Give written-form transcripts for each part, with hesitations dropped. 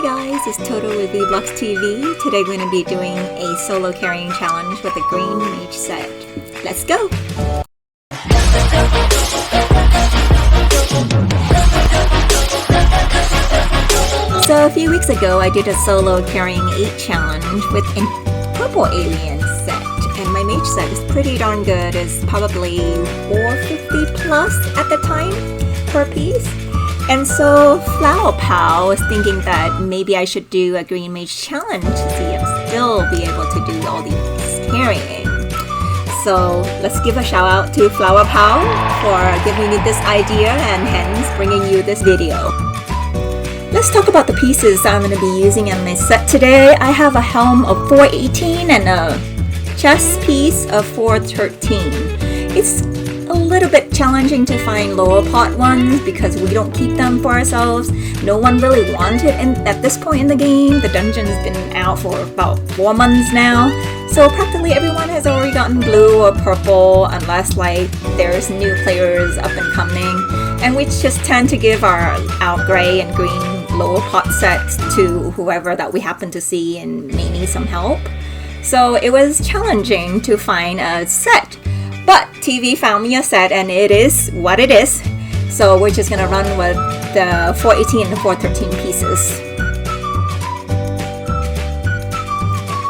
Hi guys, it's Toto with vBlox TV. Today we're going to be doing a solo carrying challenge with a green mage set. Let's go! So a few weeks ago I did a solo carrying 8 challenge with a purple alien set. And my mage set is pretty darn good. It's probably 450 plus at the time per piece. And so Flower Pal was thinking that maybe I should do a green mage challenge to see if I'll still be able to do all these carrying. So let's give a shout out to Flower Pal for giving me this idea and hence bringing you this video. Let's talk about the pieces I'm going to be using in my set today. I have a helm of 418 and a chest piece of 413. It's a little bit challenging to find lower pot ones because we don't keep them for ourselves. No one really wants it at this point in the game. The dungeon's been out for about 4 months now. So practically everyone has already gotten blue or purple unless like there's new players up and coming. And we just tend to give our gray and green lower pot sets to whoever that we happen to see and may need some help. So it was challenging to find a set. But TV found me a set and it is what it is. So we're just gonna run with the 418 and the 413 pieces.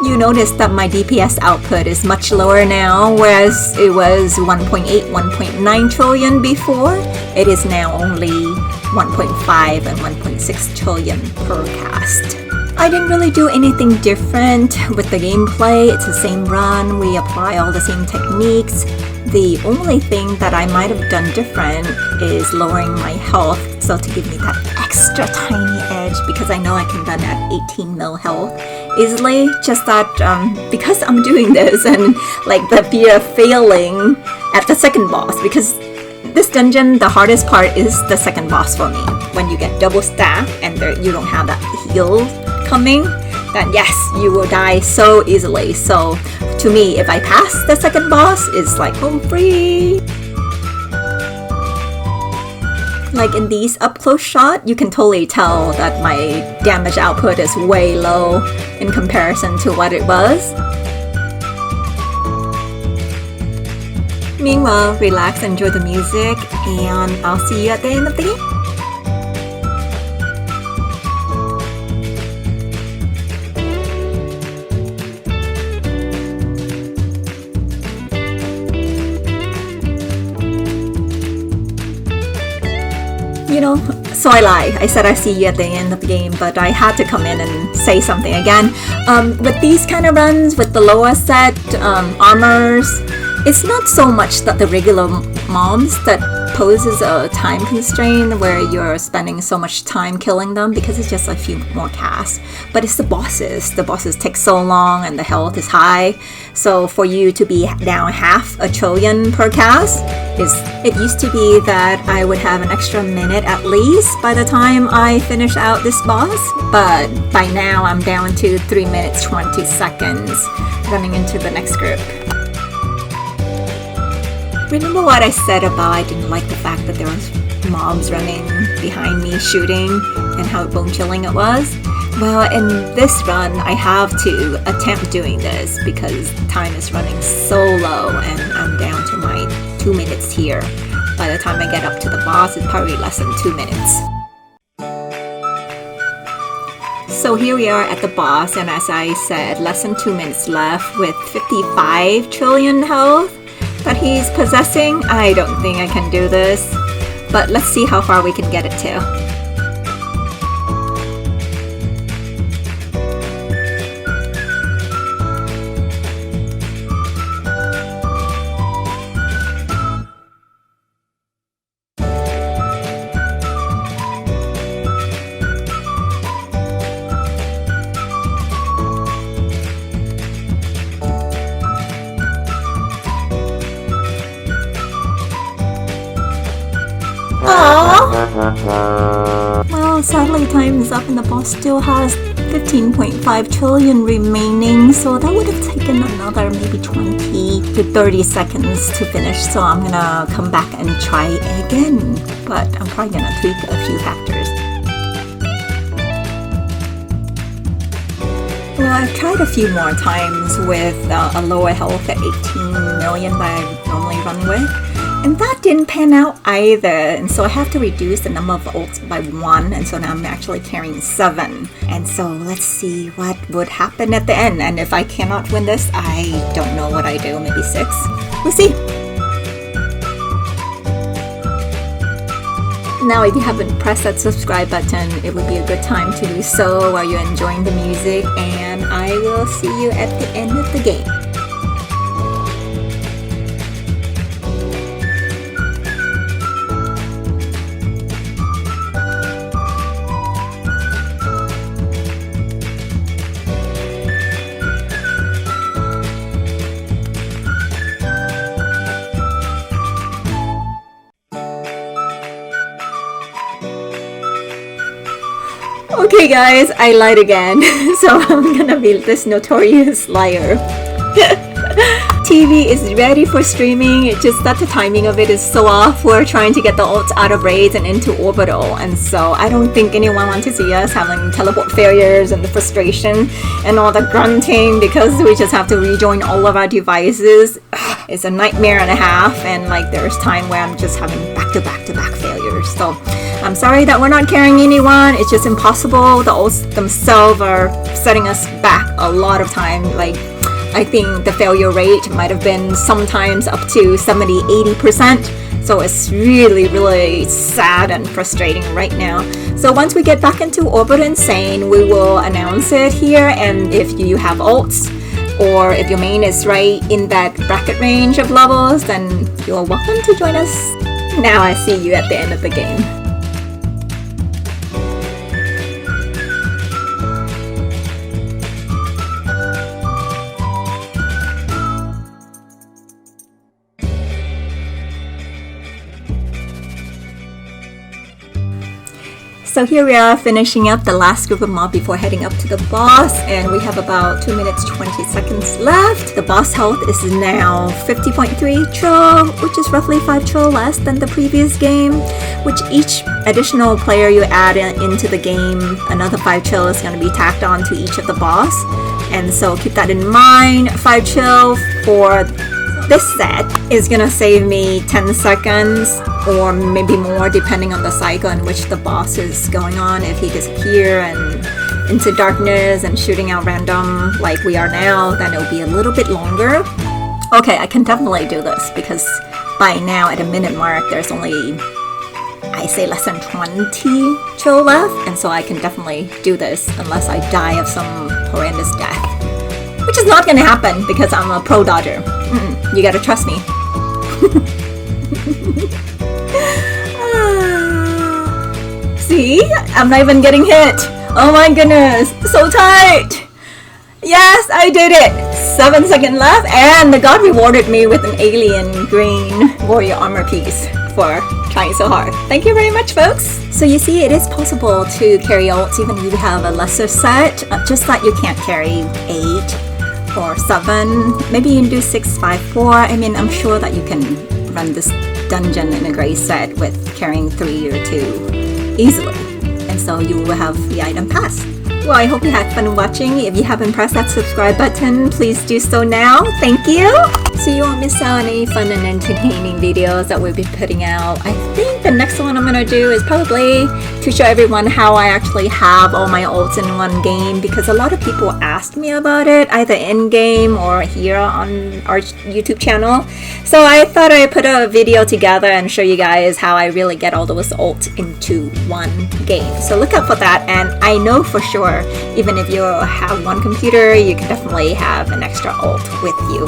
You notice that my DPS output is much lower now, whereas it was 1.8, 1.9 trillion before. It is now only 1.5 and 1.6 trillion per cast. I didn't really do anything different with the gameplay. It's the same run, we apply all the same techniques. The only thing that I might have done different is lowering my health, so to give me that extra tiny edge, because I know I can run at 18 mil health easily. Just that because I'm doing this and like the fear of failing at the second boss, because this dungeon, the hardest part is the second boss for me. When you get double stack and you don't have that heal coming, then yes, you will die so easily. So to me, if I pass the second boss, it's like home free. Like in these up close shot, you can totally tell that my damage output is way low in comparison to what it was. Meanwhile, relax, enjoy the music, and I'll see you at the end of the game. You know, so I lied. I said I see you at the end of the game, but I had to come in and say something again. With these kind of runs, with the lower set armors, it's not so much that the regular mobs that poses a time constraint where you're spending so much time killing them because it's just a few more casts, but it's the bosses. The bosses take so long and the health is high, so for you to be down 500 billion per cast, it used to be that I would have an extra minute at least by the time I finish out this boss, but by now I'm down to 3 minutes 20 seconds running into the next group. Remember what I said about I didn't like the fact that there was mobs running behind me shooting and how bone chilling it was? Well, in this run, I have to attempt doing this because time is running so low and I'm down to my 2 minutes here. By the time I get up to the boss, it's probably less than 2 minutes. So here we are at the boss, and as I said, less than 2 minutes left with 55 trillion health that he's possessing. I don't think I can do this, but let's see how far we can get it to. Well, sadly time is up and the boss still has 15.5 trillion remaining, so that would have taken another maybe 20 to 30 seconds to finish, so I'm gonna come back and try again, but I'm probably gonna tweak a few factors. I've tried a few more times with a lower health at 18 million that I normally run with, and that didn't pan out either, and so I have to reduce the number of ults by 1, and so now I'm actually carrying 7. And so let's see what would happen at the end, and if I cannot win this, I don't know what I do, maybe 6. We'll see. Now, if you haven't pressed that subscribe button, it would be a good time to do so while you're enjoying the music, and I will see you at the end of the game. Okay guys, I lied again, so I'm gonna be this notorious liar. TV is ready for streaming, it's just that the timing of it is so off. We're trying to get the ults out of raids and into orbital, and so I don't think anyone wants to see us having teleport failures and the frustration and all the grunting because we just have to rejoin all of our devices. It's a nightmare and a half, and like there's time where I'm just having back-to-back failures. So I'm sorry that we're not carrying anyone, it's just impossible. The ults themselves are setting us back a lot of time. Like I think the failure rate might have been sometimes up to 70-80%. So it's really sad and frustrating right now. So once we get back into Orbital Insane, we will announce it here, and if you have ults or if your main is right in that bracket range of levels, then you're welcome to join us. Now I see you at the end of the game. So here we are finishing up the last group of mob before heading up to the boss, and we have about 2 minutes 20 seconds left. The boss health is now 50.3 tro, which is roughly 5 tro less than the previous game, which each additional player you add into the game, another 5 tro is going to be tacked on to each of the boss, and so keep that in mind. 5 tro for this set is gonna save me 10 seconds or maybe more depending on the cycle in which the boss is going on. If he disappears and into darkness and shooting out random like we are now, then it'll be a little bit longer. Okay, I can definitely do this because by now at a minute mark there's only, I say, less than 20 chill left, and so I can definitely do this unless I die of some horrendous death, which is not gonna happen because I'm a pro dodger. You gotta trust me. See? I'm not even getting hit. Oh my goodness. So tight. Yes, I did it. 7 seconds left, and the god rewarded me with an alien green warrior armor piece for trying so hard. Thank you very much, folks. So you see, it is possible to carry ults even if you have a lesser set, just that you can't carry 8 or 7. Maybe you can do 6, 5, 4. I mean, I'm sure that you can run this dungeon in a gray set with carrying 3 or 2 easily, and so you will have the item pass. Well, I hope you had fun watching. If you haven't pressed that subscribe button, please do so now. Thank you! So you won't miss out on any fun and entertaining videos that we'll be putting out. I think the next one I'm gonna do is probably to show everyone how I actually have all my ults in one game, because a lot of people asked me about it, either in-game or here on our YouTube channel. So I thought I'd put a video together and show you guys how I really get all those ults into one game. So look out for that, and I know for sure even if you have one computer, you can definitely have an extra ult with you.